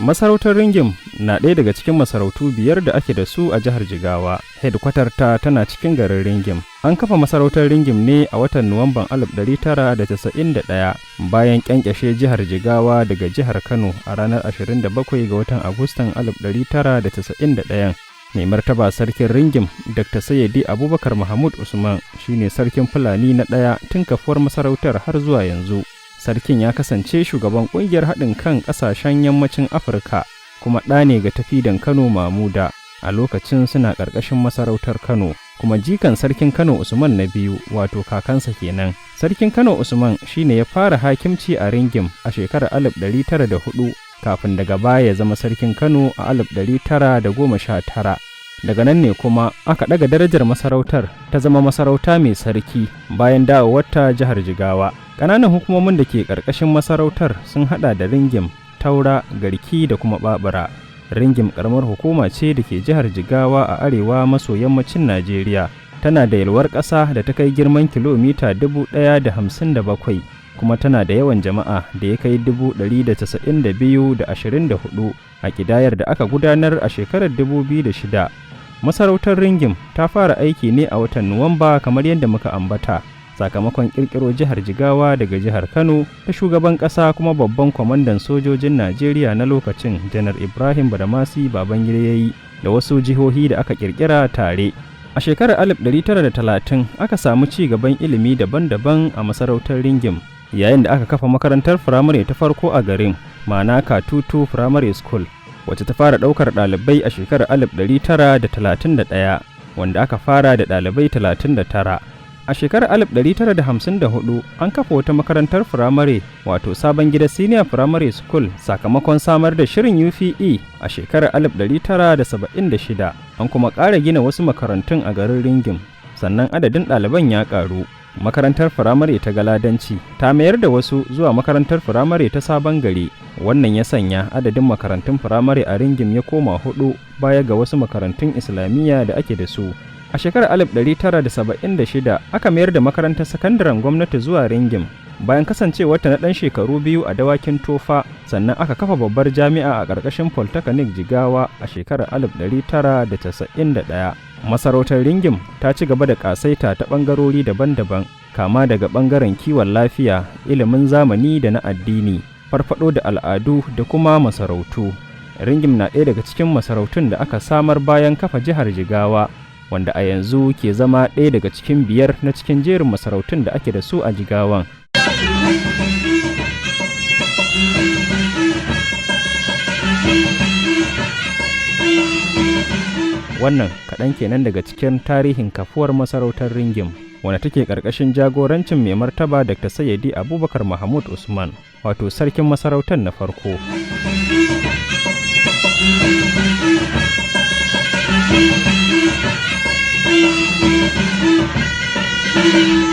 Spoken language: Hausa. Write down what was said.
Masarautar Ringim na ɗaya daga cikin masarautu 5 da ake da su a jihar Jigawa. Hedkwatar ta tana cikin garin Ringim. An kafa masarautar Ringim ne a watan Nuwamban 1991 bayan ƙyanƙyashe jihar Jigawa daga jihar Kano a ranar 27 ga watan Agustan 1991. Mai martaba sarkin Ringim, Dr. Sayyidi Abubakar Mahmud Usman, shine sarkin Fulani na ɗaya tun kafuwar masarautar har zuwa yanzu. Sarkin ya kasance shugaban ƙungiyar haɗin kan ƙasashen yammacin Afirka kuma ɗa ne ga tafidan Kano Mamuda a lokacin suna ƙarƙashin masarautar Kano, kuma jikan sarkin Kano Usman na biyu wato kakansa kenan. Sarkin Kano Usman shine ya fara hakimci a Ringim a shekarar 1904 kafin daga baya ya zama sarkin Kano a 1919. Daga nan ne kuma aka ɗaga darajar masarautar ta zama masarauta mai sarki bayan dawowarta jihar Jigawa. Ƙananan hukumomin da ke ƙarƙashin masarautar sun haɗa da Ringim, Taura, Garki da kuma Ɓaɓura. Ringim ƙaramar hukuma ce da ke jihar Jigawa a arewa maso yammacin Najeriya. Tana da yalwar ƙasa da ta kai girman kilomita 1,057 kuma tana da yawan jama'a da ya kai 192,024 a ƙidayar da aka gudanar a shekarar 2006. Masarautar Ringim ta fara aiki ne a watan Nuwamba kamar yadda muka ambata, sakamakon ƙirƙiro jihar Jigawa daga jihar Kano ta shugaban ƙasa kuma babban kwamandan sojojin Najeriya na lokacin Janar Ibrahim Badamasi Babangida ya yi da wasu jihohi da aka ƙirƙira tare. A shekarar 1930 aka samu ci gaban ilimi daban-daban a masarautar Ringim, yayin da aka kafa makarantar firamare ta farko a garin, ma'ana Katutu Primary School, wacce ta fara ɗaukar ɗalibai a shekarar 1931, wanda aka fara da ɗalibai 39. A shekarar 1954 an kafa wata makarantar firamare wato Sabon Gida Senior Primary School sakamakon samar da shirin UPE a shekarar 1976. An kuma ƙara gina wasu makarantun a garin Ringim, sannan adadin ɗaliban ya ƙaru. Makarantar firamare ta Galadanci ta mayar da wasu zuwa makarantar firamare ta Sabon Gari. Wannan ya sanya adadin makarantun firamare a Ringim ya koma 4 baya ga wasu makarantun Islamiyya da ake da su. A shekarar 1976 aka mayar da makarantar sakandaren gwamnati zuwa Ringim bayan kasancewarta na ɗan shekaru 2 a Dawakin Tofa, sannan aka kafa babbar jami'a a ƙarƙashin Polytechnic Jigawa a shekarar 1991. Masarautar Ringim ta ci gaba da ƙasaita ta ɓangarori daban-daban, kama daga ɓangaren kiwon lafiya, ilimin zamani da na addini, farfaɗo da al'adu da kuma masarautu. Ringim na ɗaya daga cikin masarautun da aka samar bayan kafa jihar Jigawa, wanda a yanzu ke zama ɗaya daga cikin 5 na cikin jerin masarautun da ake da su a Jigawan. Wannan kaɗan kenan daga cikin tarihin kafuwar masarautar Ringim, wanda take ƙarƙashin jagorancin mai martaba Dr. Sayyidi Abubakar Mahmud Usman, wato sarkin masarautar na farko. Thank you.